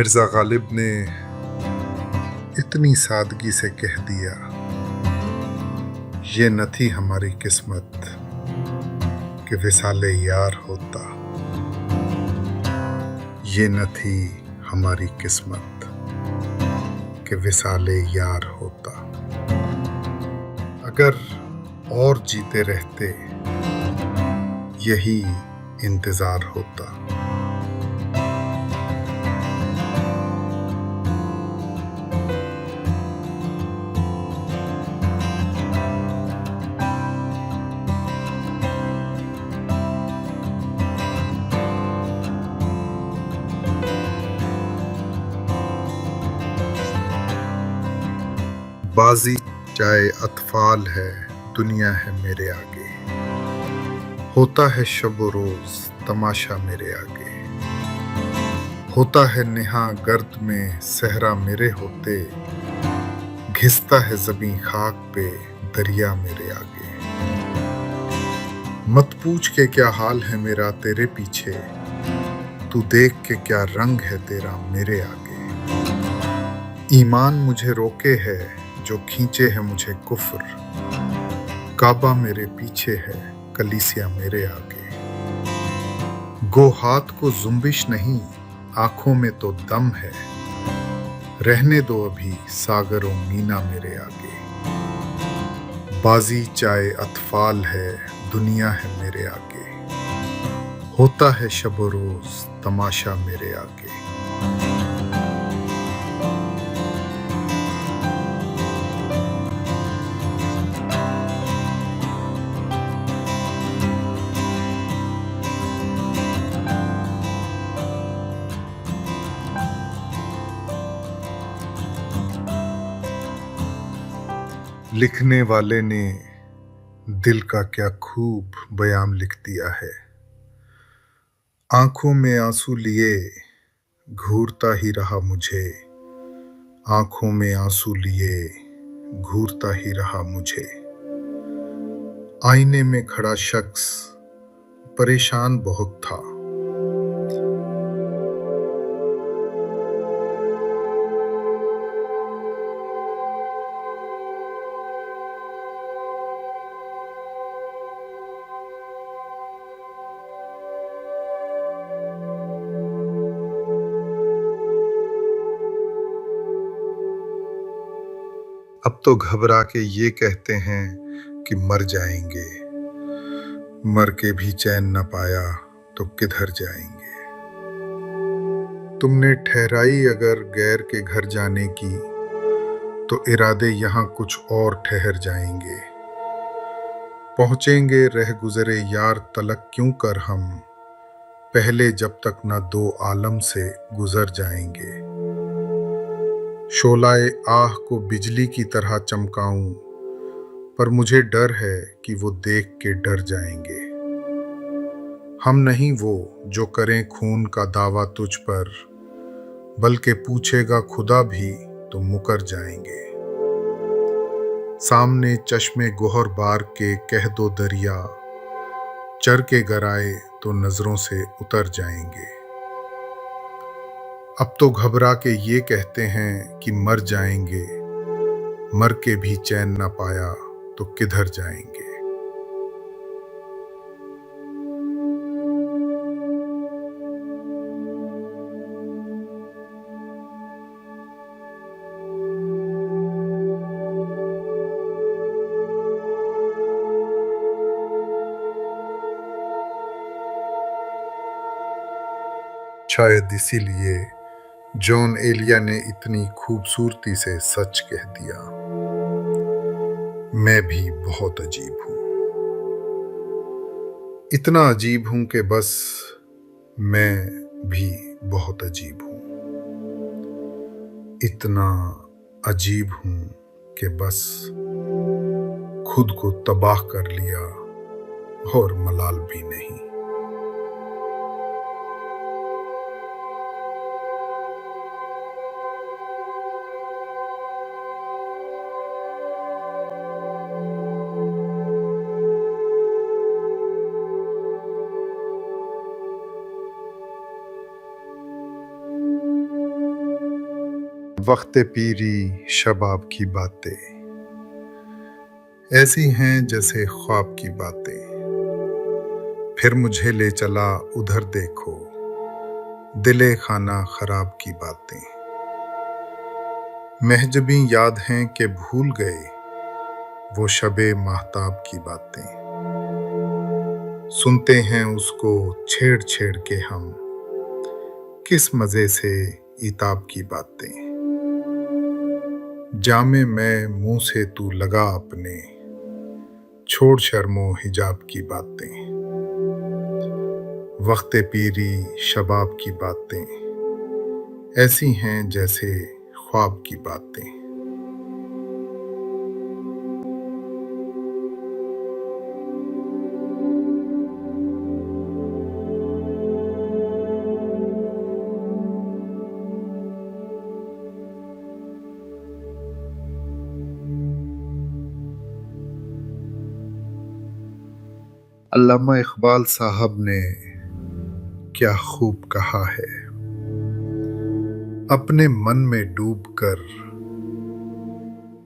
मिर्ज़ा गालिब ने इतनी सादगी से कह दिया, ये न थी हमारी किस्मत कि विसाले यार होता। ये न थी हमारी किस्मत कि विसाले यार होता। अगर और जीते रहते यही इंतज़ार होता। बाजी चाहे अतफाल है, दुनिया है मेरे आगे। होता है शब रोज तमाशा मेरे आगे। होता है नेहा गर्द में सहरा मेरे होते। घिसता है ज़मीं खाक पे दरिया मेरे आगे। मत पूछ के क्या हाल है मेरा तेरे पीछे, तू देख के क्या रंग है तेरा मेरे आगे। ईमान मुझे रोके है जो खींचे है मुझे कुफ्र। काबा मेरे पीछे है कलीसिया मेरे आगे। गो हाथ को जुम्बिश नहीं, आंखों में तो दम है। रहने दो अभी सागरों मीना मेरे आगे। बाजी चाहे अतफाल है, दुनिया है मेरे आगे। होता है शब रोज तमाशा मेरे आगे। लिखने वाले ने दिल का क्या खूब बयान लिख दिया है। आंखों में आंसू लिए घूरता ही रहा मुझे। आंखों में आंसू लिए घूरता ही रहा मुझे। आईने में खड़ा शख्स परेशान बहुत था। अब तो घबरा के ये कहते हैं कि मर जाएंगे। मर के भी चैन न पाया तो किधर जाएंगे। तुमने ठहराई अगर गैर के घर जाने की, तो इरादे यहाँ कुछ और ठहर जाएंगे। पहुँचेंगे रह गुजरे यार तलक क्यों कर हम, पहले जब तक न दो आलम से गुजर जाएंगे। शोलाए आह को बिजली की तरह चमकाऊं, पर मुझे डर है कि वो देख के डर जाएंगे। हम नहीं वो जो करें खून का दावा तुझ पर, बल्कि पूछेगा खुदा भी तो मुकर जाएंगे। सामने चश्मे गोहर बार के कह दो दरिया, चर के गराए तो नजरों से उतर जाएंगे। अब तो घबरा के ये कहते हैं कि मर जाएंगे। मर के भी चैन न पाया तो किधर जाएंगे। शायद इसीलिए जॉन एलिया ने इतनी खूबसूरती से सच कह दिया, मैं भी बहुत अजीब हूं। इतना अजीब हूं कि बस मैं भी बहुत अजीब हूं। इतना अजीब हूं कि बस खुद को तबाह कर लिया और मलाल भी नहीं। वक्त पीरी शबाब की बातें ऐसी हैं जैसे ख्वाब की बातें। फिर मुझे ले चला उधर देखो, दिले खाना खराब की बातें। महजबी याद हैं कि भूल गए वो शबे माहताब की बातें। सुनते हैं उसको छेड़ छेड़ के हम, किस मज़े से इताब की बातें। जामे मैं मुंह से तू लगा अपने, छोड़ शर्मो हिजाब की बातें। वक्त पीरी शबाब की बातें ऐसी हैं जैसे ख्वाब की बातें। अल्लामा इकबाल साहब ने क्या खूब कहा है, अपने मन में डूब कर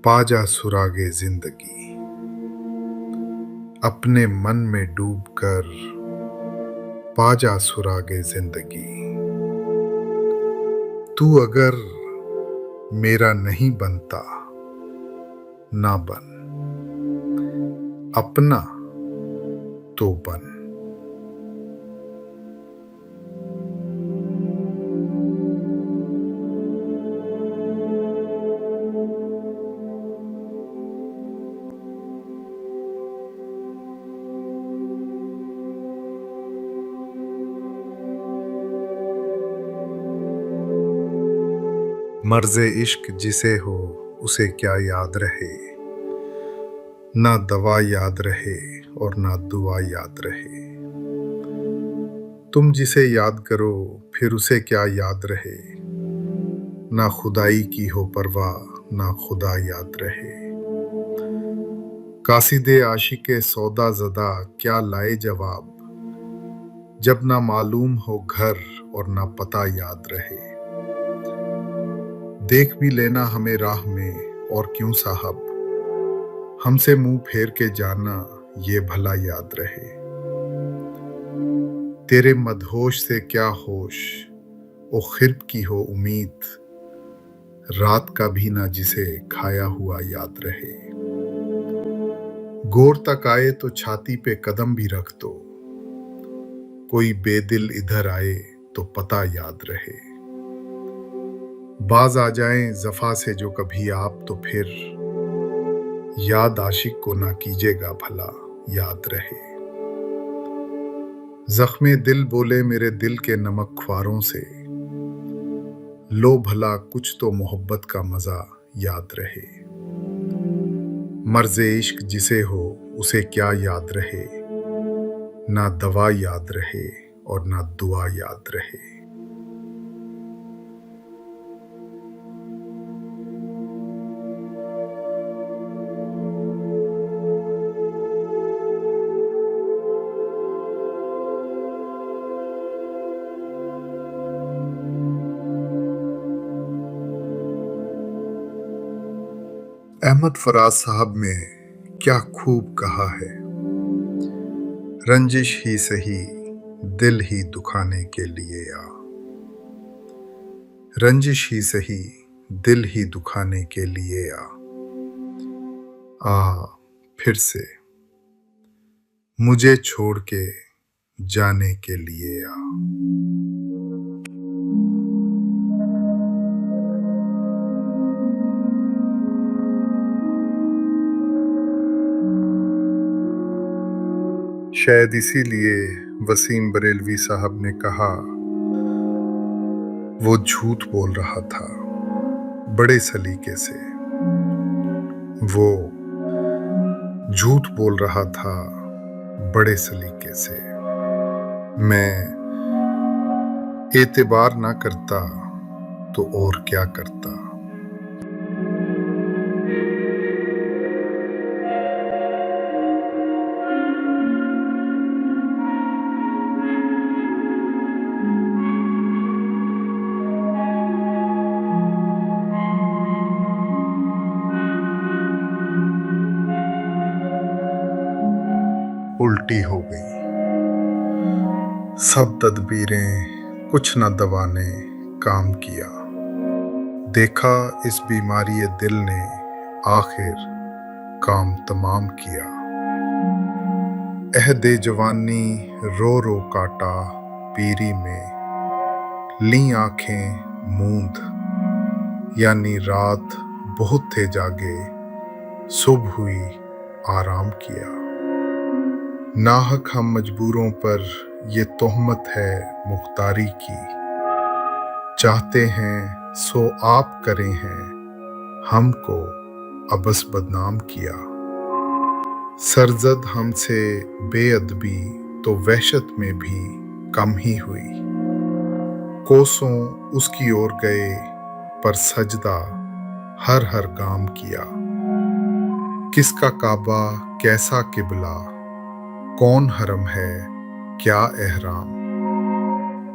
पाजा सुरागे जिंदगी। अपने मन में डूब कर पाजा सुरागे जिंदगी। तू अगर मेरा नहीं बनता ना बन, अपना तो बन। मर्ज़े इश्क जिसे हो उसे क्या याद रहे, ना दवा याद रहे और ना दुआ याद रहे। तुम जिसे याद करो फिर उसे क्या याद रहे, ना खुदाई की हो परवाह ना खुदा याद रहे। कासिदे आशिके सौदा ज़दा क्या लाए जवाब, जब ना मालूम हो घर और ना पता याद रहे। देख भी लेना हमें राह में और क्यों साहब, हमसे मुंह फेर के जाना ये भला याद रहे। तेरे मदहोश से क्या होश ओ खिरब की हो उम्मीद, रात का भी ना जिसे खाया हुआ याद रहे। गौर तक आए तो छाती पे कदम भी रख दो, कोई बेदिल इधर आए तो पता याद रहे। बाज आ जाएं जफा से जो कभी आप तो फिर, याद आशिक को ना कीजिएगा भला याद रहे। जख्मे दिल बोले मेरे दिल के नमक ख्वारों से, लो भला कुछ तो मोहब्बत का मजा याद रहे। मर्ज़े इश्क जिसे हो उसे क्या याद रहे, ना दवा याद रहे और ना दुआ याद रहे। अहमद फराज साहब ने क्या खूब कहा है, रंजिश ही सही दिल ही दुखाने के लिए आ। रंजिश ही सही दिल ही दुखाने के लिए आ फिर से मुझे छोड़ के जाने के लिए आ। शायद इसीलिए वसीम बरेलवी साहब ने कहा, वो झूठ बोल रहा था बड़े सलीके से। वो झूठ बोल रहा था बड़े सलीके से। मैं एतबार ना करता तो और क्या करता। उल्टी हो गई। सब तदबीरें कुछ न दवा ने काम किया। देखा इस बीमारी दिल ने आखिर काम तमाम किया। अहदे जवानी रो रो काटा पीरी में, ली आंखें मूंद यानी रात बहुत थे जागे, सुबह हुई आराम किया। नाहक हम मजबूरों पर ये तोहमत है मुख्तारी की, चाहते हैं सो आप करें हैं, हमको अबस बदनाम किया। सरजद हमसे बेअदबी तो वहशत में भी कम ही हुई। कोसों उसकी ओर गए पर सजदा हर हर गाम किया। किसका काबा कैसा किबला, कौन हरम है क्या एहराम,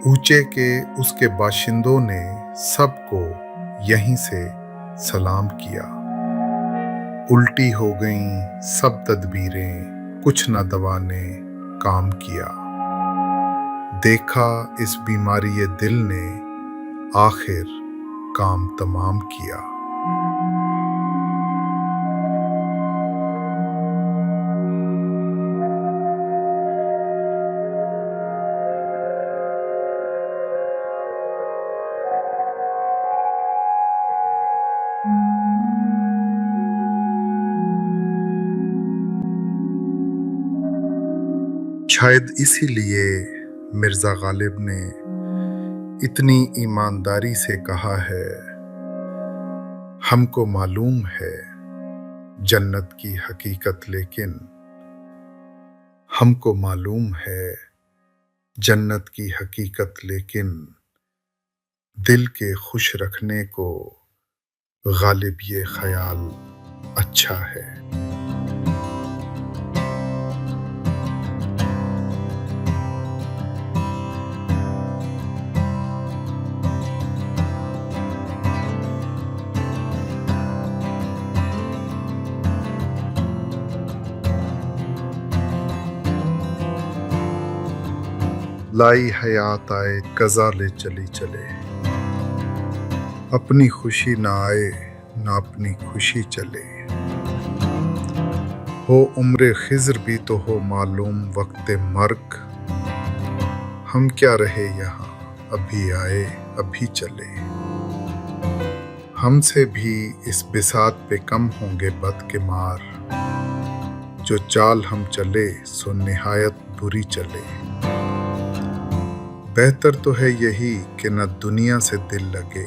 ऊंचे के उसके बाशिंदों ने सबको यहीं से सलाम किया। उल्टी हो गईं सब तदबीरें, कुछ न दवा ने काम किया। देखा इस बीमारी दिल ने आखिर काम तमाम किया। शायद इसीलिए मिर्जा गालिब ने इतनी ईमानदारी से कहा है, हमको मालूम है जन्नत की हकीकत, लेकिन हमको मालूम है जन्नत की हकीकत, लेकिन दिल के खुश रखने को गालिब ये ख्याल अच्छा है। लाई हयात आए कज़ा ले चली चले, अपनी खुशी ना आए ना अपनी खुशी चले। हो उम्र खिज़र भी तो हो मालूम वक्त मर्ग, हम क्या रहे यहाँ अभी आए अभी चले। हमसे भी इस बिसात पे कम होंगे बद के मार, जो चाल हम चले सो निहायत बुरी चले। बेहतर तो है यही कि न दुनिया से दिल लगे,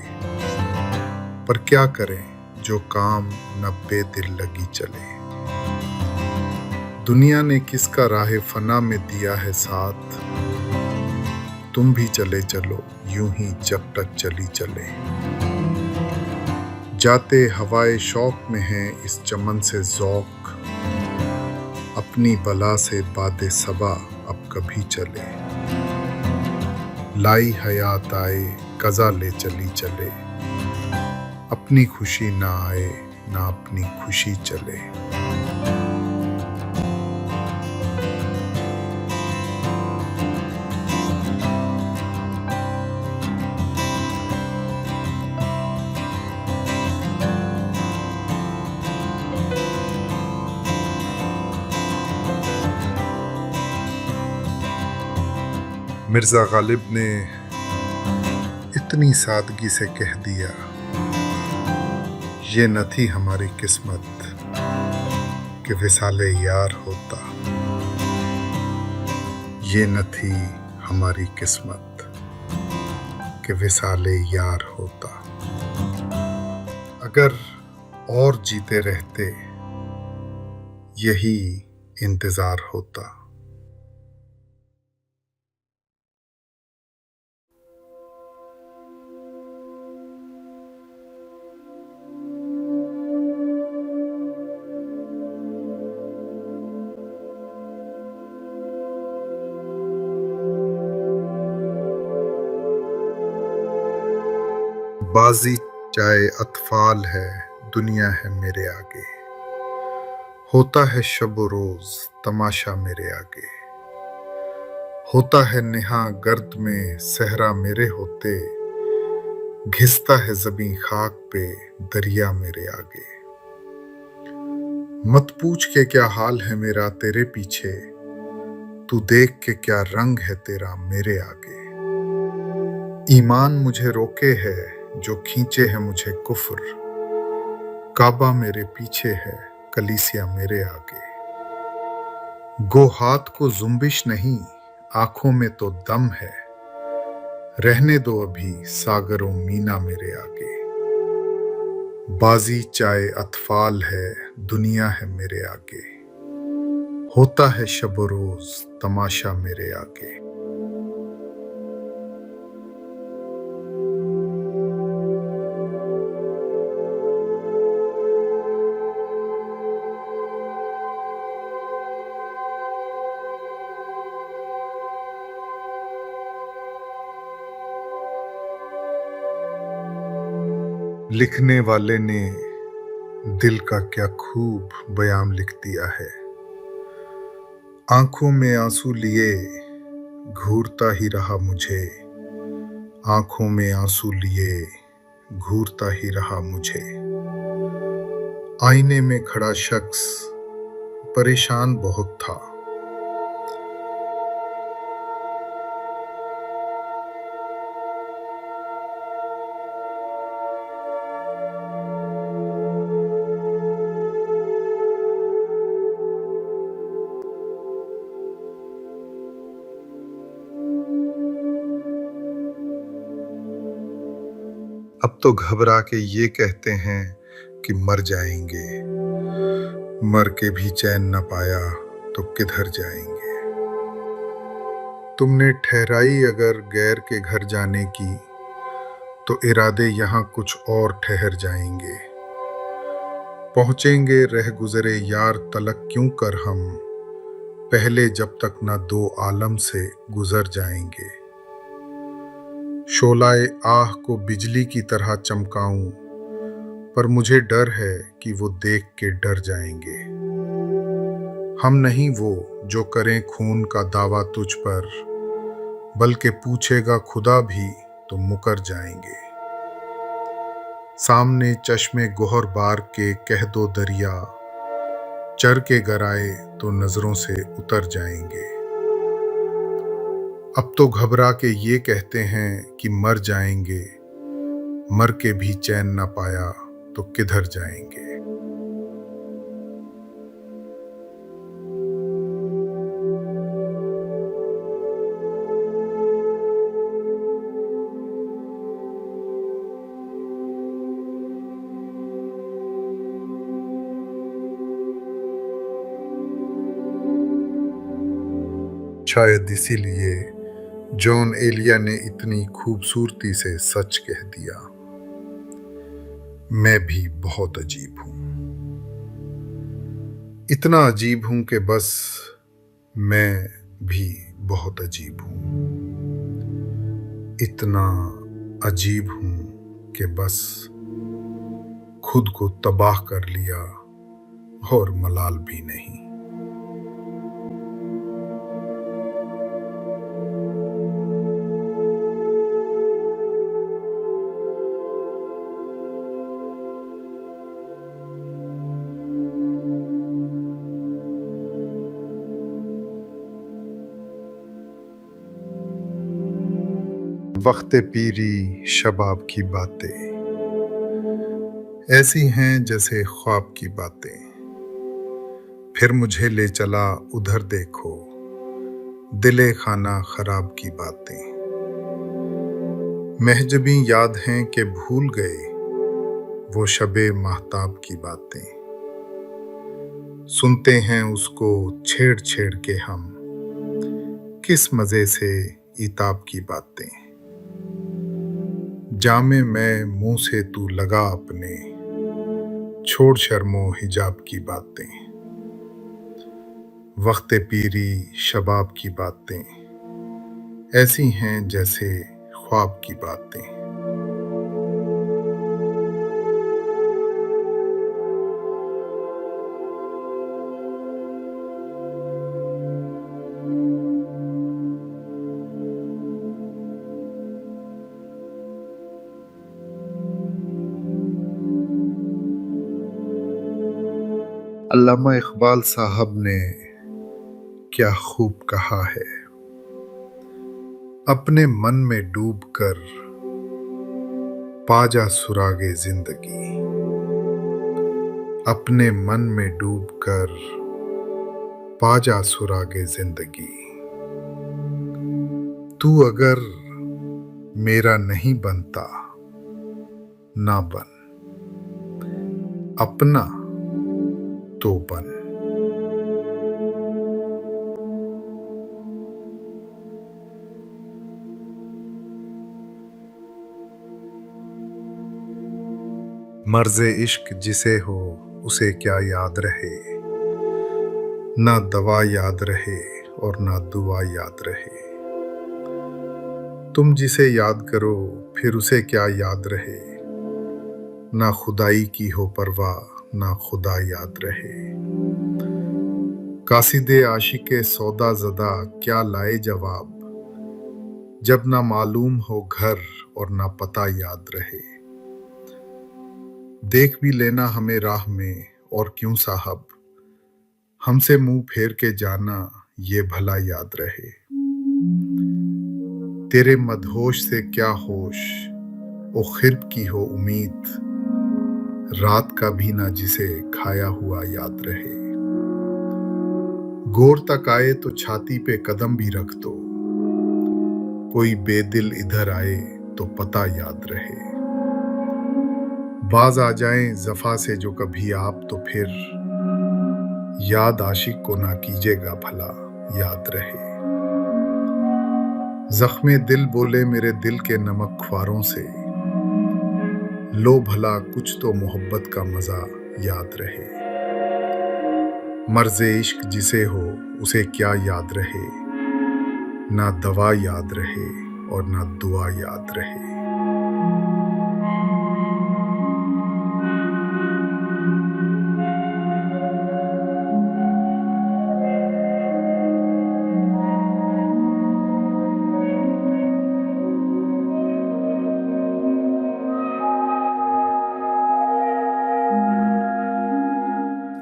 पर क्या करें जो काम न बेदिल लगी चले। दुनिया ने किसका राह फना में दिया है साथ, तुम भी चले चलो यूं ही जब तक चली चले। जाते हवाए शौक में है इस चमन से ज़ौक़, अपनी बला से बादे सबा अब कभी चले। लाई हयात आए कज़ा ले चली चले, अपनी खुशी ना आए ना अपनी खुशी चले। मिर्जा गालिब ने इतनी सादगी से कह दिया, ये न थी हमारी किस्मत कि विसाले यार होता। ये न थी हमारी किस्मत कि विसाले यार होता। अगर और जीते रहते यही इंतजार होता। बाजी चाहे अतफाल है, दुनिया है मेरे आगे। होता है शब रोज तमाशा मेरे आगे, होता है नेहा गर्द में सहरा मेरे होते, घिसता है ज़मीं खाक पे दरिया मेरे आगे। मत पूछ के क्या हाल है मेरा तेरे पीछे, तू देख के क्या रंग है तेरा मेरे आगे। ईमान मुझे रोके है जो खींचे है मुझे कुफ्र, काबा मेरे पीछे है कलीसिया मेरे आगे। गो हाथ को जुम्बिश नहीं, आंखों में तो दम है, रहने दो अभी सागरों मीना मेरे आगे। बाजी चाहे अतफाल है, दुनिया है मेरे आगे, होता है शब रोज तमाशा मेरे आगे। लिखने वाले ने दिल का क्या खूब बयान लिख दिया है, आंखों में आंसू लिए घूरता ही रहा मुझे, आंखों में आंसू लिए घूरता ही रहा मुझे। आईने में खड़ा शख्स परेशान बहुत था, अब तो घबरा के ये कहते हैं कि मर जाएंगे, मर के भी चैन न पाया तो किधर जाएंगे। तुमने ठहराई अगर गैर के घर जाने की, तो इरादे यहाँ कुछ और ठहर जाएंगे। पहुँचेंगे रह गुजरे यार तलक क्यों कर हम, पहले जब तक न दो आलम से गुजर जाएंगे। शोलाए आह को बिजली की तरह चमकाऊं, पर मुझे डर है कि वो देख के डर जाएंगे। हम नहीं वो जो करें खून का दावा तुझ पर, बल्कि पूछेगा खुदा भी तो मुकर जाएंगे। सामने चश्मे गोहर बार के कह दो दरिया, चर के गराए तो नजरों से उतर जाएंगे। अब तो घबरा के ये कहते हैं कि मर जाएंगे, मर के भी चैन न पाया तो किधर जाएंगे। शायद इसीलिए जॉन एलिया ने इतनी खूबसूरती से सच कह दिया, मैं भी बहुत अजीब हूं। इतना अजीब हूं कि बस मैं भी बहुत अजीब हूं। इतना अजीब हूं कि बस खुद को तबाह कर लिया और मलाल भी नहीं। वक्त पीरी शबाब की बातें ऐसी हैं जैसे ख्वाब की बातें, फिर मुझे ले चला उधर देखो, दिले खाना खराब की बातें। महजबी याद हैं कि भूल गए वो शबे महताब की बातें, सुनते हैं उसको छेड़ छेड़ के हम, किस मजे से इताब की बातें। जामे मैं मुंह से तू लगा अपने, छोड़ शर्मो हिजाब की बातें। वक्त पीरी शबाब की बातें ऐसी हैं जैसे ख्वाब की बातें। अल्लामा इकबाल साहब ने क्या खूब कहा है, अपने मन में डूब कर पा जा सुरागे जिंदगी। अपने मन में डूब कर पा जा सुरागे जिंदगी। तू अगर मेरा नहीं बनता ना बन, अपना तो बन। मर्ज़े इश्क जिसे हो उसे क्या याद रहे, ना दवा याद रहे और ना दुआ याद रहे। तुम जिसे याद करो फिर उसे क्या याद रहे, ना खुदाई की हो परवाह ना खुदा याद रहे। कासिदे आशिके सौदा ज़दा क्या लाए जवाब, जब ना मालूम हो घर और ना पता याद रहे। देख भी लेना हमें राह में और क्यों साहब, हमसे मुंह फेर के जाना ये भला याद रहे। तेरे मदहोश से क्या होश ओ खिर्ब की हो उम्मीद, रात का भी ना जिसे खाया हुआ याद रहे। गौर तक आए तो छाती पे कदम भी रख दो, कोई बेदिल इधर आए तो पता याद रहे। बाज आ जाएं जफा से जो कभी आप तो फिर, याद आशिक को ना कीजिएगा भला याद रहे। जख्मे दिल बोले मेरे दिल के नमक ख्वारों से, लो भला कुछ तो मोहब्बत का मजा याद रहे। मर्ज़े इश्क जिसे हो उसे क्या याद रहे, ना दवा याद रहे और ना दुआ याद रहे।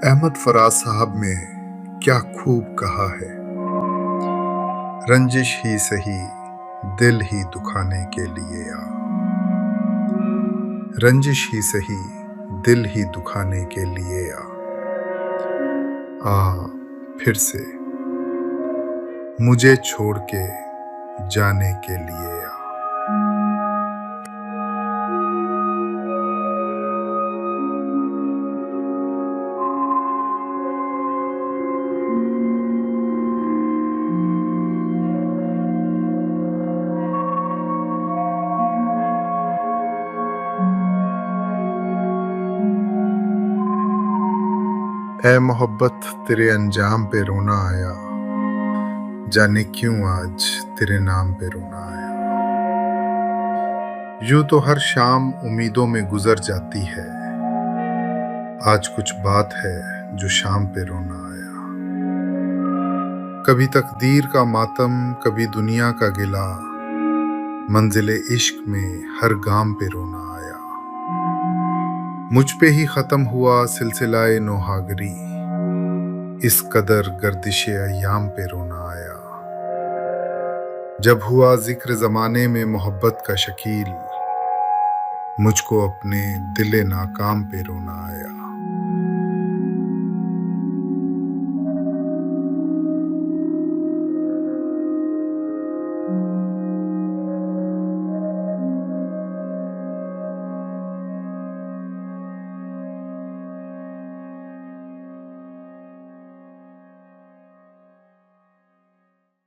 अहमद फराज साहब ने क्या खूब कहा है, रंजिश ही सही दिल ही दुखाने के लिए आ। रंजिश ही सही दिल ही दुखाने के लिए आ फिर से मुझे छोड़ के जाने के लिए आ। ऐ मोहब्बत तेरे अंजाम पे रोना आया, जाने क्यों आज तेरे नाम पे रोना आया। यूं तो हर शाम उम्मीदों में गुजर जाती है, आज कुछ बात है जो शाम पे रोना आया। कभी तकदीर का मातम कभी दुनिया का गिला, मंजिले इश्क में हर गाम पे रोना आया। मुझ पे ही खत्म हुआ सिलसिलाए नौहागरी, इस कदर गर्दिशे अय्याम पे रोना आया। जब हुआ जिक्र जमाने में मोहब्बत का शकील, मुझको अपने दिले नाकाम पे रोना आया।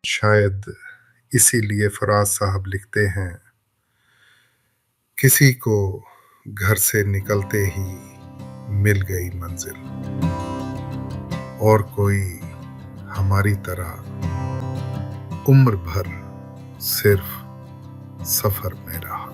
शायद इसीलिए फराज साहब लिखते हैं, किसी को घर से निकलते ही मिल गई मंजिल, और कोई हमारी तरह उम्र भर सिर्फ सफर में रहा।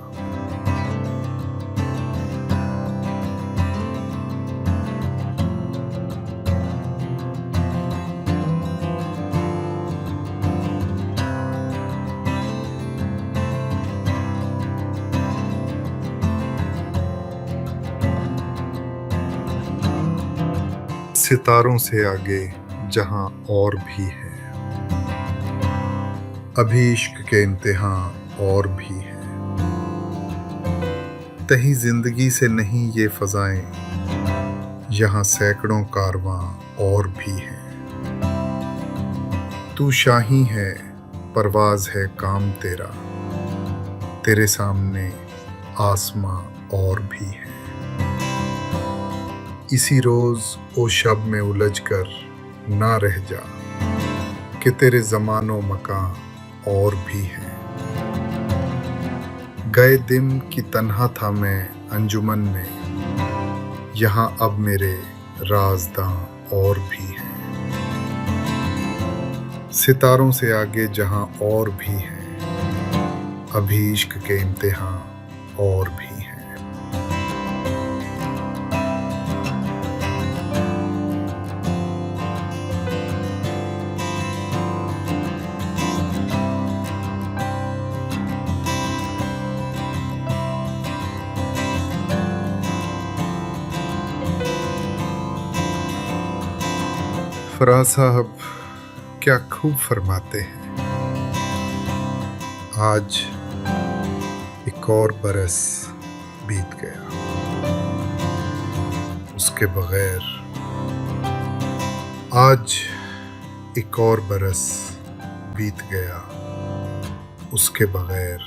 सितारों से आगे जहां और भी है, अभी इश्क के इम्तिहां और भी हैं। तही जिंदगी से नहीं ये फजाएं, यहाँ सैकड़ों कारवां और भी हैं। तू शाही है, परवाज है काम तेरा, तेरे सामने आसमां और भी है। इसी रोज ओ शब में उलझ कर ना रह जा, कि तेरे ज़मानो मकां और भी हैं। गए दिन की तन्हा था मैं अंजुमन में, यहाँ अब मेरे राज़दां और भी हैं। सितारों से आगे जहां और भी हैं, अभी इश्क के इम्तिहां और भी हैं। फराज साहब क्या खूब फरमाते हैं, आज एक और बरस बीत गया, उसके बगैर। आज एक और बरस बीत गया, उसके बगैर।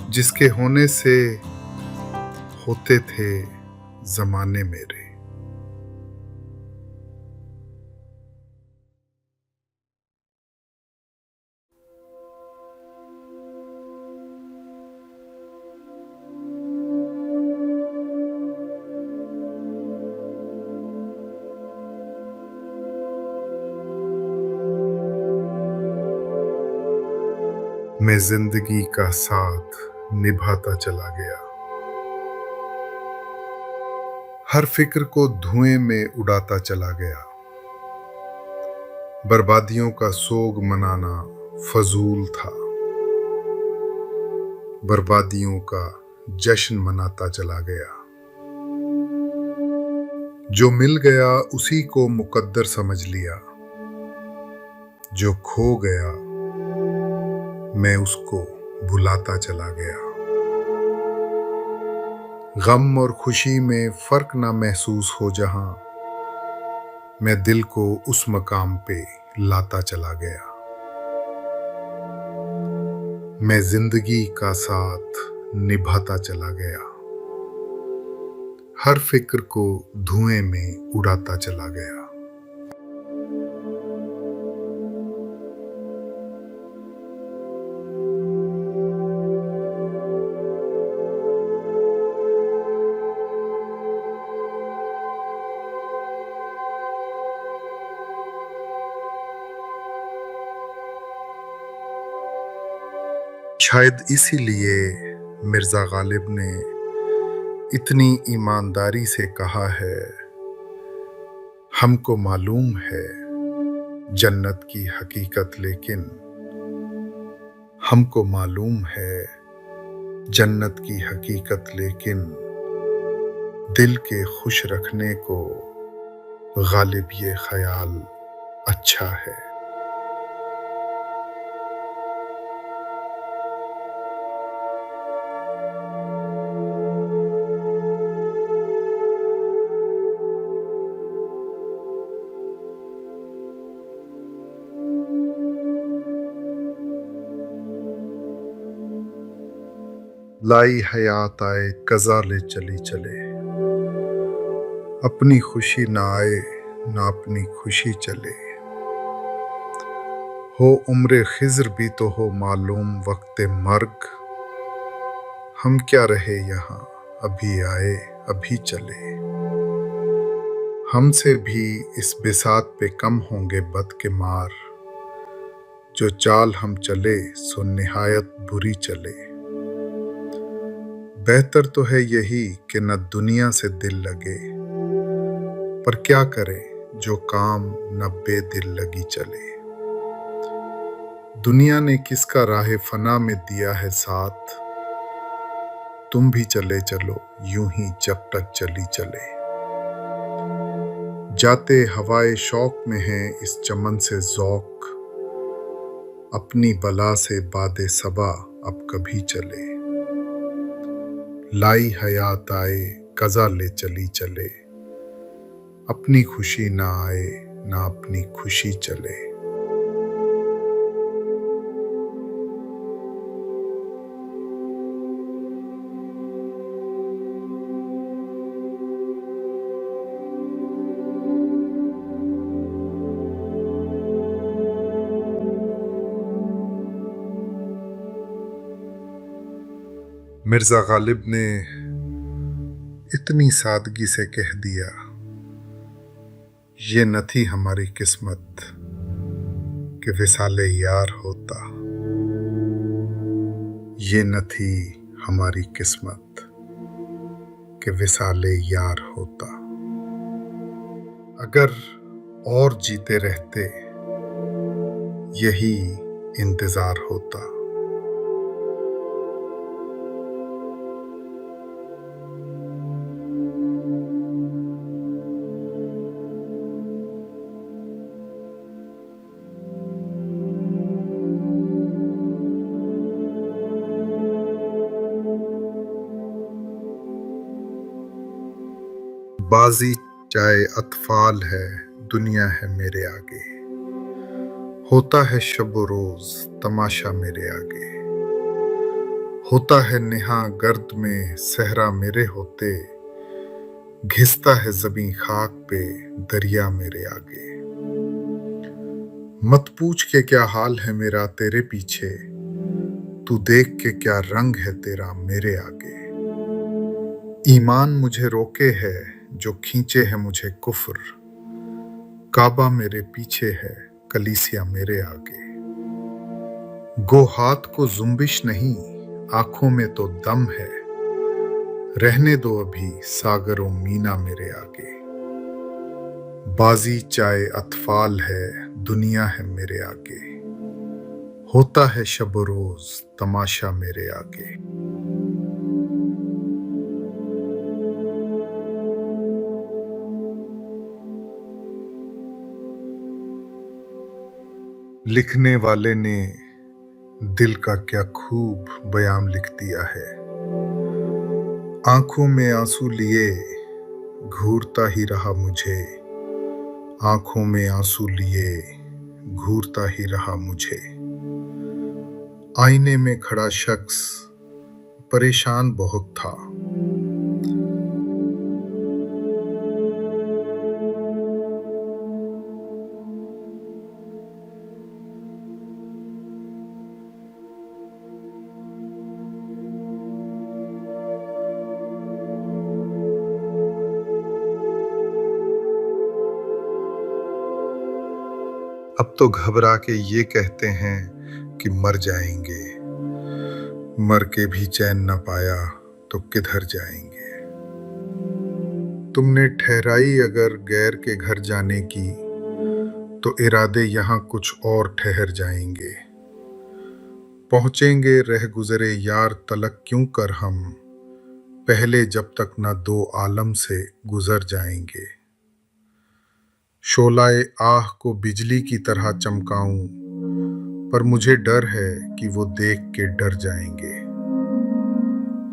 जिसके होने से होते थे जमाने मेरे। मैं जिंदगी का साथ निभाता चला गया, हर फिक्र को धुएं में उड़ाता चला गया। बर्बादियों का सोग मनाना फजूल था, बर्बादियों का जश्न मनाता चला गया। जो मिल गया उसी को मुकद्दर समझ लिया, जो खो गया मैं उसको भुलाता चला गया। गम और खुशी में फर्क ना महसूस हो जहां, मैं दिल को उस मकाम पे लाता चला गया। मैं जिंदगी का साथ निभाता चला गया, हर फिक्र को धुएं में उड़ाता चला गया। शायद इसीलिए मिर्ज़ा गालिब ने इतनी ईमानदारी से कहा है, हमको मालूम है जन्नत की हकीकत, लेकिन हमको मालूम है जन्नत की हकीकत, लेकिन दिल के खुश रखने को गालिब ये ख्याल अच्छा है। लाई हयात आए कज़ा ले चली चले, अपनी खुशी ना आए ना अपनी खुशी चले। हो उम्र खिज़र भी तो हो मालूम वक्त मर्ग, हम क्या रहे यहाँ अभी आए अभी चले। हमसे भी इस बिसात पे कम होंगे बद के मार, जो चाल हम चले सो निहायत बुरी चले। बेहतर तो है यही कि न दुनिया से दिल लगे, पर क्या करे जो काम न बेदिल लगी चले। दुनिया ने किसका राह फना में दिया है साथ, तुम भी चले चलो यूं ही जब तक चली चले। जाते हवाए शौक में है इस चमन से ज़ौक़, अपनी बला से बादे सबा अब कभी चले। लाई हयात आए कज़ा ले चली चले, अपनी खुशी ना आए ना अपनी खुशी चले। मिर्ज़ा गालिब ने इतनी सादगी से कह दिया, ये न थी हमारी किस्मत कि विसाले यार होता। ये न थी हमारी किस्मत कि विसाले यार होता। अगर और जीते रहते यही इंतज़ार होता। बाजी चाहे अतफाल है, दुनिया है मेरे आगे। होता है शब व रोज तमाशा मेरे आगे। होता है नेहा गर्द में सहरा मेरे होते, घिसता है ज़मीं खाक पे दरिया मेरे आगे। मत पूछ के क्या हाल है मेरा तेरे पीछे, तू देख के क्या रंग है तेरा मेरे आगे। ईमान मुझे रोके है जो खींचे है मुझे कुफ्र, काबा मेरे पीछे है कलीसिया मेरे आगे। गो हाथ को जुम्बिश नहीं आंखों में तो दम है, रहने दो अभी सागरों मीना मेरे आगे। बाजी चाहे अतफाल है, दुनिया है मेरे आगे। होता है शब रोज तमाशा मेरे आगे। लिखने वाले ने दिल का क्या खूब बयान लिख दिया है। आंखों में आंसू लिए घूरता ही रहा मुझे, आंखों में आंसू लिए घूरता ही रहा मुझे। आईने में खड़ा शख्स परेशान बहुत था। अब तो घबरा के ये कहते हैं कि मर जाएंगे, मर के भी चैन न पाया तो किधर जाएंगे। तुमने ठहराई अगर गैर के घर जाने की, तो इरादे यहाँ कुछ और ठहर जाएंगे। पहुँचेंगे रह गुजरे यार तलक क्यों कर हम, पहले जब तक न दो आलम से गुजर जाएंगे। शोलाए आह को बिजली की तरह चमकाऊं, पर मुझे डर है कि वो देख के डर जाएंगे।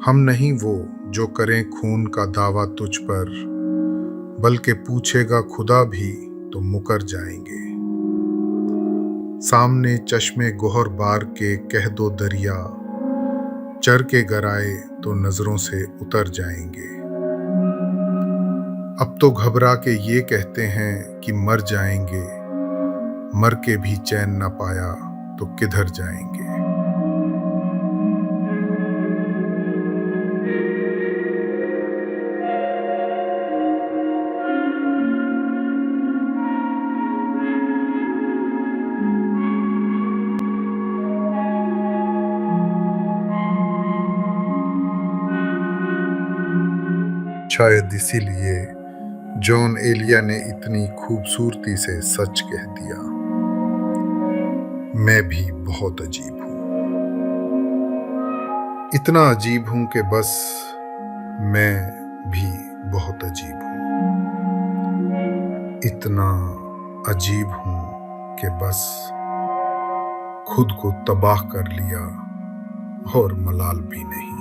हम नहीं वो जो करें खून का दावा तुझ पर, बल्कि पूछेगा खुदा भी तो मुकर जाएंगे। सामने चश्मे गोहर बार के कह दो दरिया, चर के गराए तो नजरों से उतर जाएंगे। अब तो घबरा के ये कहते हैं कि मर जाएंगे, मर के भी चैन न पाया तो किधर जाएंगे। शायद इसीलिए जॉन एलिया ने इतनी खूबसूरती से सच कह दिया, मैं भी बहुत अजीब हूँ। इतना अजीब हूँ कि बस मैं भी बहुत अजीब हूँ। इतना अजीब हूं कि बस खुद को तबाह कर लिया और मलाल भी नहीं।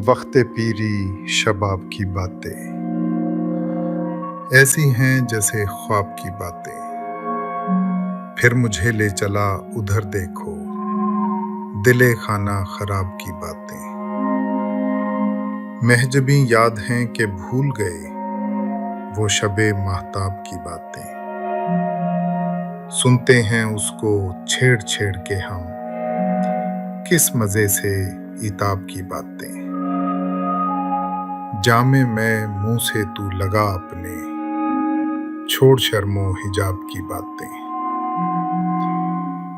वक्ते पीरी शबाब की बातें ऐसी हैं जैसे ख्वाब की बातें। फिर मुझे ले चला उधर देखो, दिले खाना खराब की बातें। महजबी याद हैं कि भूल गए वो शबे महताब की बातें। सुनते हैं उसको छेड़ छेड़ के हम, किस मजे से इताब की बातें। जामे मैं मुंह से तू लगा अपने, छोड़ शर्मो हिजाब की बातें।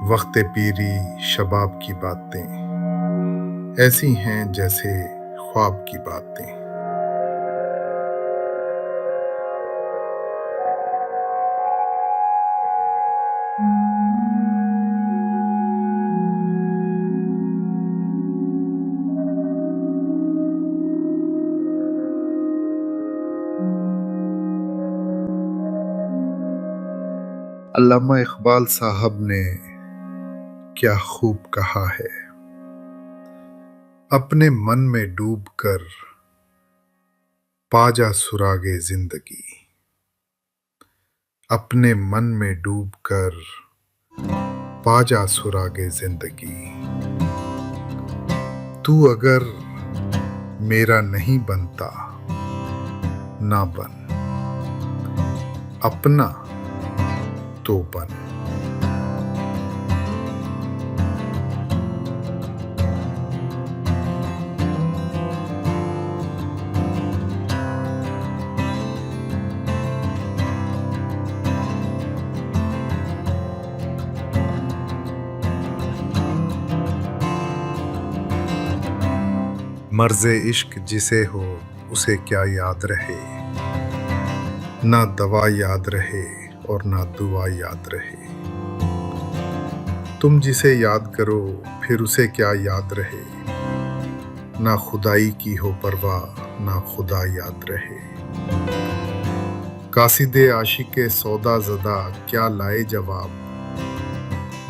वक्ते पीरी शबाब की बातें ऐसी हैं जैसे ख्वाब की बातें। अल्लामा इकबाल साहब ने क्या खूब कहा है, अपने मन में डूब कर पाजा सुरागे जिंदगी। अपने मन में डूब कर पाजा सुरागे जिंदगी। तू अगर मेरा नहीं बनता ना बन, अपना तो बन। मर्ज़े इश्क जिसे हो उसे क्या याद रहे, ना दवा याद रहे और ना दुआ याद रहे। तुम जिसे याद करो फिर उसे क्या याद रहे, ना खुदाई की हो परवाह ना खुदा याद रहे। कासिदे आशिके सौदा ज़दा क्या लाए जवाब,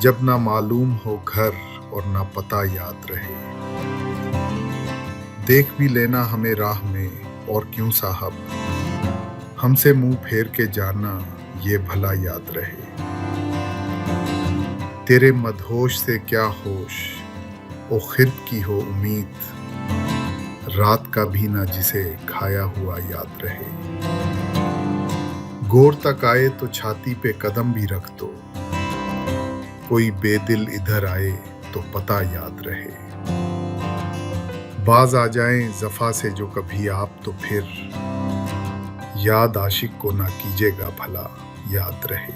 जब ना मालूम हो घर और ना पता याद रहे। देख भी लेना हमें राह में और क्यों साहब, हमसे मुंह फेर के जाना ये भला याद रहे। तेरे मदहोश से क्या होश ओ खिर्द की हो उम्मीद, रात का भी ना जिसे खाया हुआ याद रहे। गौर तक आए तो छाती पे कदम भी रख दो, कोई बेदिल इधर आए तो पता याद रहे। बाज आ जाएं जफा से जो कभी आप तो फिर, याद आशिक को ना कीजिएगा भला याद रहे।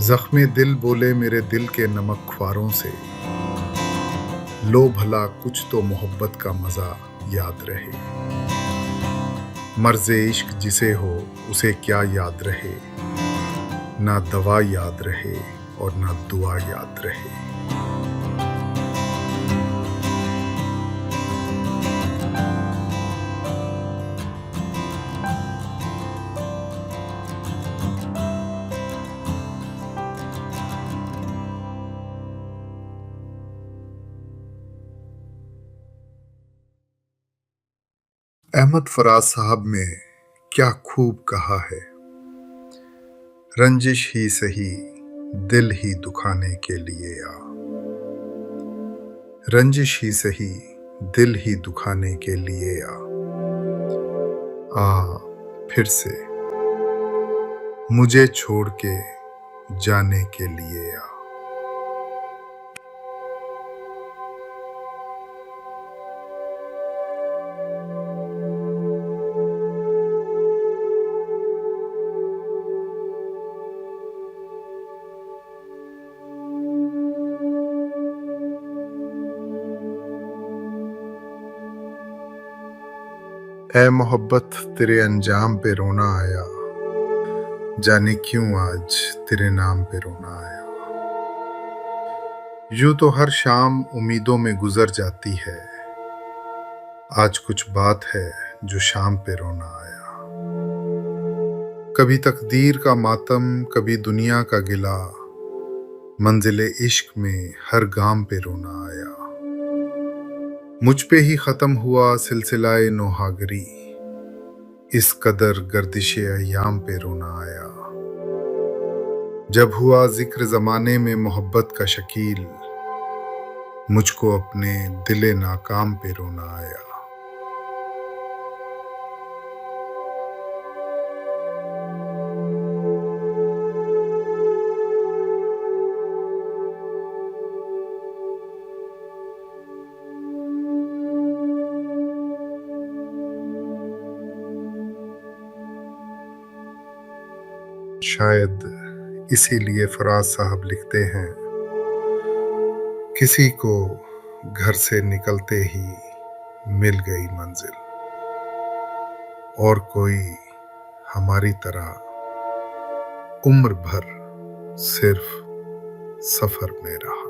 जख्मे दिल बोले मेरे दिल के नमक ख्वारों से, लो भला कुछ तो मोहब्बत का मजा याद रहे। मर्ज़े इश्क जिसे हो उसे क्या याद रहे, ना दवा याद रहे और ना दुआ याद रहे। अहमद फराज साहब ने क्या खूब कहा है, रंजिश ही सही दिल ही दुखाने के लिए आ। रंजिश ही सही दिल ही दुखाने के लिए आ फिर से मुझे छोड़ के जाने के लिए आ। ऐ मोहब्बत तेरे अंजाम पे रोना आया, जाने क्यों आज तेरे नाम पे रोना आया। यूं तो हर शाम उम्मीदों में गुजर जाती है, आज कुछ बात है जो शाम पे रोना आया। कभी तकदीर का मातम, कभी दुनिया का गिला, मंजिले इश्क में हर गाम पे रोना आया। मुझ पे ही खत्म हुआ सिलसिलाए नोहागरी, इस कदर गर्दिशे अय्याम पे रोना आया। जब हुआ जिक्र जमाने में मोहब्बत का शकील, मुझको अपने दिले नाकाम पे रोना आया। शायद इसीलिए फराज साहब लिखते हैं, किसी को घर से निकलते ही मिल गई मंजिल, और कोई हमारी तरह उम्र भर सिर्फ सफर में रहा।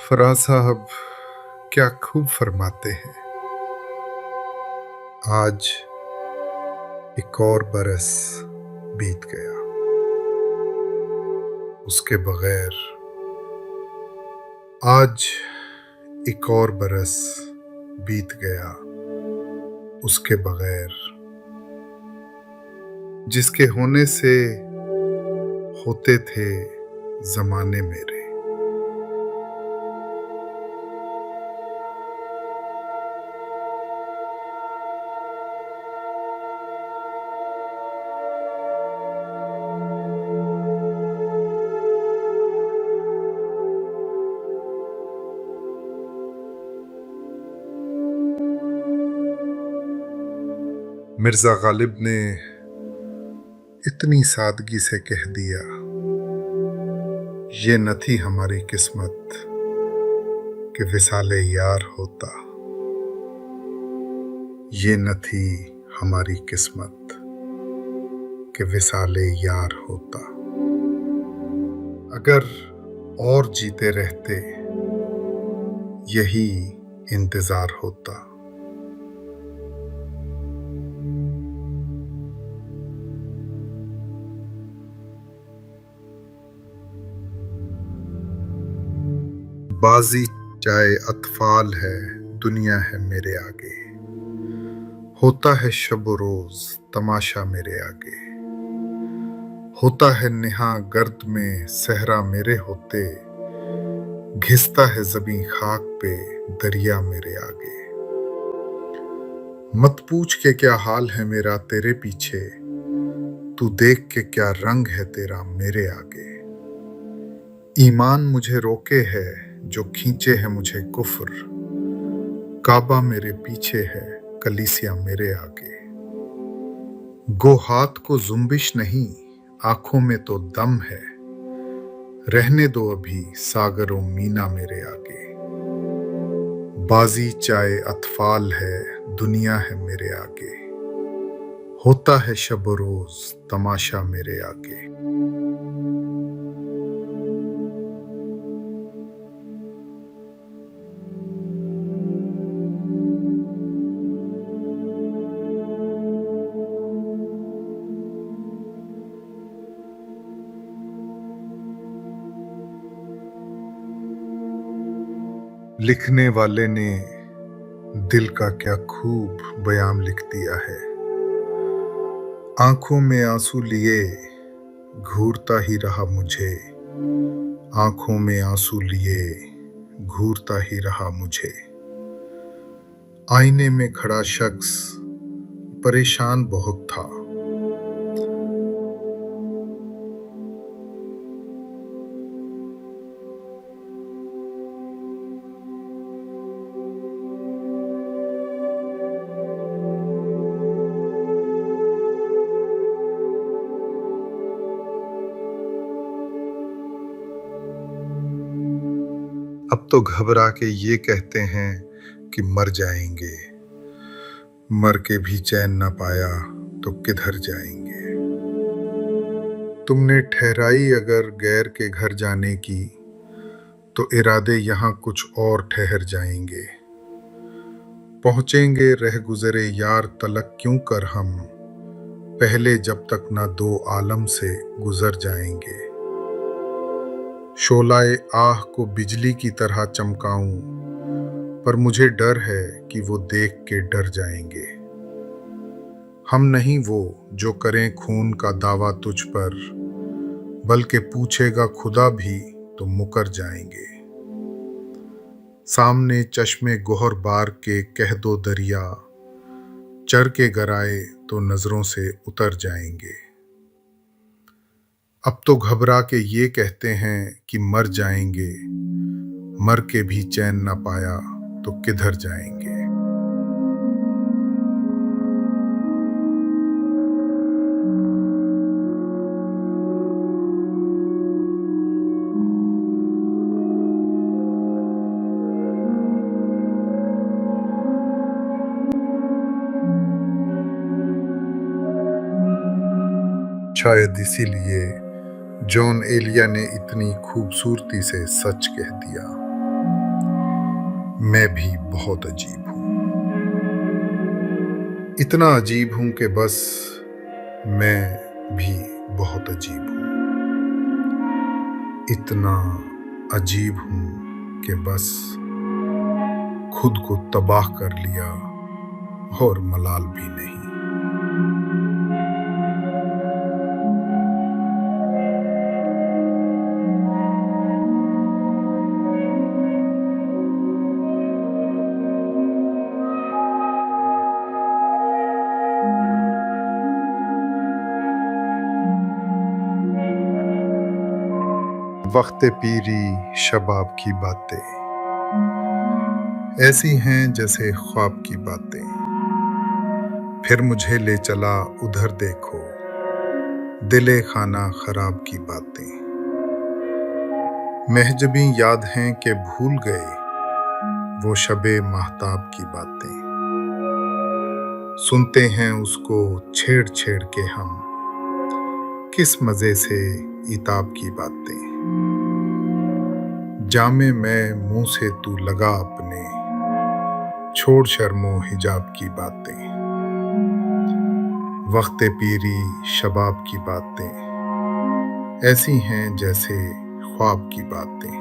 फराज साहब क्या खूब फरमाते हैं, आज एक और बरस बीत गया, उसके बगैर। आज एक और बरस बीत गया उसके बगैर, जिसके होने से होते थे जमाने मेरे। मिर्जा गालिब ने इतनी सादगी से कह दिया, ये न थी हमारी किस्मत कि विसाले यार होता। ये न थी हमारी किस्मत कि विसाले यार होता। अगर और जीते रहते यही इंतजार होता। बाजी चाहे अतफाल है, दुनिया है मेरे आगे, होता है शब रोज तमाशा मेरे आगे। होता है निहा गर्द में सहरा मेरे होते, घिसता है ज़मीं खाक पे दरिया मेरे आगे। मत पूछ के क्या हाल है मेरा तेरे पीछे, तू देख के क्या रंग है तेरा मेरे आगे। ईमान मुझे रोके है जो खींचे है मुझे कुफ्र, काबा मेरे पीछे है कलीसिया मेरे आगे। गो हाथ को जुम्बिश नहीं, आंखों में तो दम है, रहने दो अभी सागरों मीना मेरे आगे। बाजी चाहे अतफाल है, दुनिया है मेरे आगे, होता है शब रोज तमाशा मेरे आगे। लिखने वाले ने दिल का क्या खूब बयान लिख दिया है। आंखों में आंसू लिए घूरता ही रहा मुझे, आंखों में आंसू लिए घूरता ही रहा मुझे। आईने में खड़ा शख्स परेशान बहुत था, अब तो घबरा के ये कहते हैं कि मर जाएंगे, मर के भी चैन न पाया तो किधर जाएंगे। तुमने ठहराई अगर गैर के घर जाने की, तो इरादे यहाँ कुछ और ठहर जाएंगे। पहुंचेंगे रह गुजरे यार तलक क्यों कर हम, पहले जब तक ना दो आलम से गुजर जाएंगे। शोलाए आह को बिजली की तरह चमकाऊं, पर मुझे डर है कि वो देख के डर जाएंगे। हम नहीं वो जो करें खून का दावा तुझ पर, बल्कि पूछेगा खुदा भी तो मुकर जाएंगे। सामने चश्मे गोहर बार के कह दो दरिया, चर के गराए तो नजरों से उतर जाएंगे। अब तो घबरा के ये कहते हैं कि मर जाएंगे, मर के भी चैन न पाया तो किधर जाएंगे। शायद इसीलिए जॉन एलिया ने इतनी खूबसूरती से सच कह दिया, मैं भी बहुत अजीब हूं। इतना अजीब हूं कि बस मैं भी बहुत अजीब हूं। इतना अजीब हूं कि बस खुद को तबाह कर लिया और मलाल भी नहीं। वक्त पीरी शबाब की बातें ऐसी हैं जैसे ख्वाब की बातें, फिर मुझे ले चला उधर देखो, दिले खाना खराब की बातें। महजबी याद हैं कि भूल गए वो शबे महताब की बातें। सुनते हैं उसको छेड़ छेड़ के हम, किस मजे से इताब की बातें। जामे मैं मुंह से तू लगा अपने, छोड़ शर्मो हिजाब की बातें। वक्त पीरी शबाब की बातें ऐसी हैं जैसे ख्वाब की बातें।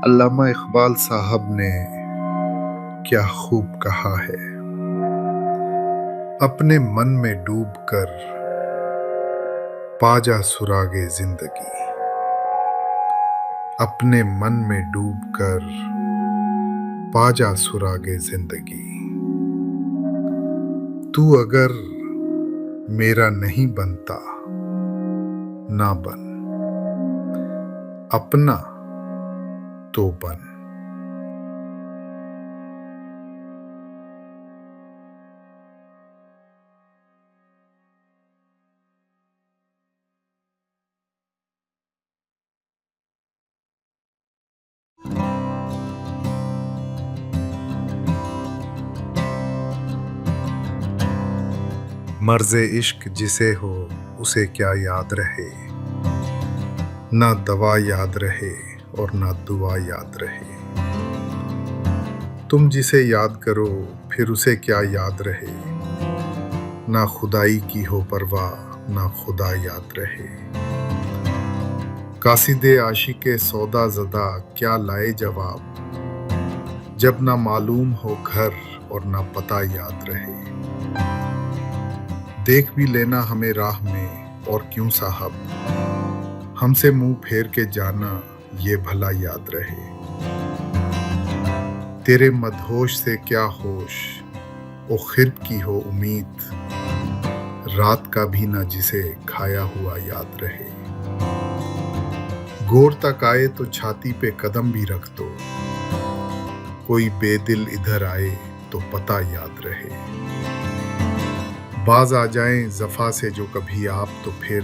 अल्लामा इकबाल साहब ने क्या खूब कहा है, अपने मन में डूब कर पाजा सुरागे जिंदगी। अपने मन में डूब कर पाजा सुरागे जिंदगी। तू अगर मेरा नहीं बनता ना बन, अपना तो बन। मर्ज़े इश्क जिसे हो उसे क्या याद रहे, ना दवा याद रहे और ना दुआ याद रहे। तुम जिसे याद करो फिर उसे क्या याद रहे, ना खुदाई की हो परवाह ना खुदा याद रहे। कासिदे आशिके सौदा ज़दा क्या लाए जवाब, जब ना मालूम हो घर और ना पता याद रहे। देख भी लेना हमें राह में और क्यों साहब, हमसे मुंह फेर के जाना ये भला याद रहे। तेरे मदहोश से क्या होश ओ खिर्ब की हो उम्मीद, रात का भी ना जिसे खाया हुआ याद रहे। गोर तक आए तो छाती पे कदम भी रख दो, कोई बेदिल इधर आए तो पता याद रहे। बाज आ जाएं जफा से जो कभी आप, तो फिर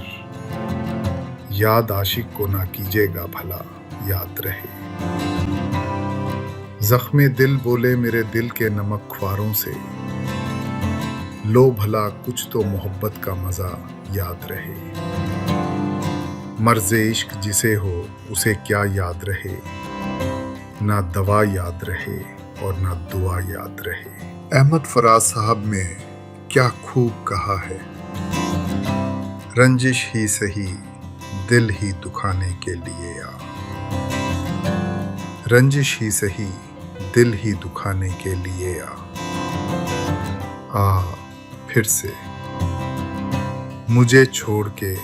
याद आशिक को ना कीजिएगा भला याद रहे। जख्मे दिल बोले मेरे दिल के नमक ख्वारों से, लो भला कुछ तो मोहब्बत का मजा याद रहे। मर्ज़े इश्क जिसे हो उसे क्या याद रहे, ना दवा याद रहे और ना दुआ याद रहे। अहमद फराज साहब ने क्या खूब कहा है, रंजिश ही सही दिल ही दुखाने के लिए आ। रंजिश ही सही दिल ही दुखाने के लिए आ फिर से मुझे छोड़ के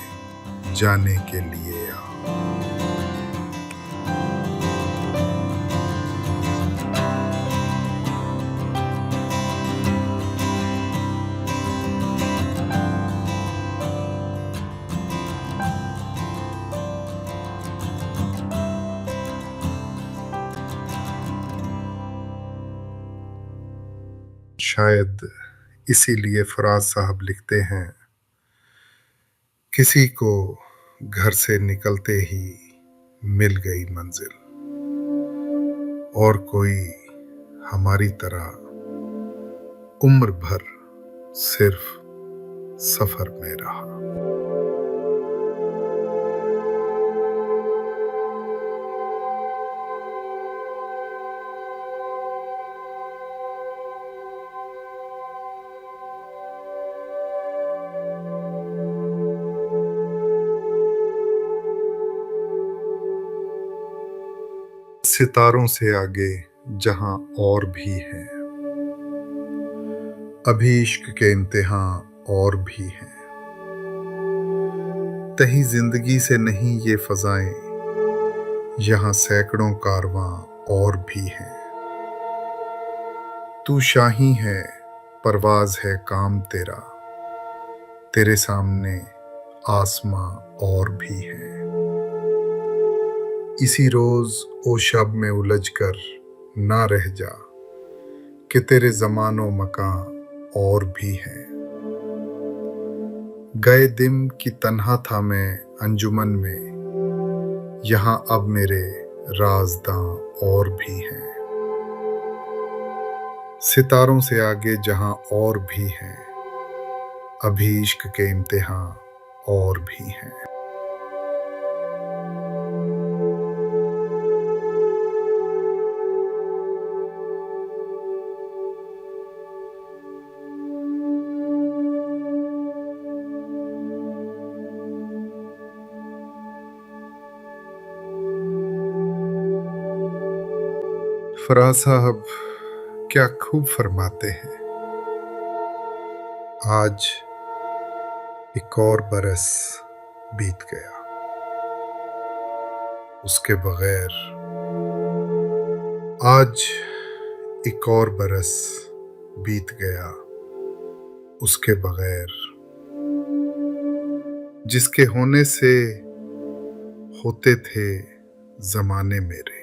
जाने के लिए आ। शायद इसीलिए फराज साहब लिखते हैं, किसी को घर से निकलते ही मिल गई मंजिल, और कोई हमारी तरह उम्र भर सिर्फ सफर में रहा। सितारों से आगे जहां और भी हैं, अभी इश्क के इम्तिहान और भी हैं। तही जिंदगी से नहीं ये फजाएं, यहां सैकड़ों कारवां और भी हैं। तू शाही है परवाज है काम तेरा, तेरे सामने आसमां और भी है। इसी रोज ओ शब में उलझ कर ना रह जा, कि तेरे ज़मानो मकान और भी हैं। गए दिन की तन्हा था मैं अंजुमन में, यहाँ अब मेरे राज़दां और भी हैं। सितारों से आगे जहां और भी हैं, अभी इश्क के इम्तिहान और भी हैं। फराज साहब क्या खूब फरमाते हैं, आज एक और बरस बीत गया, उसके बगैर। आज एक और बरस बीत गया उसके बगैर, जिसके होने से होते थे ज़माने मेरे।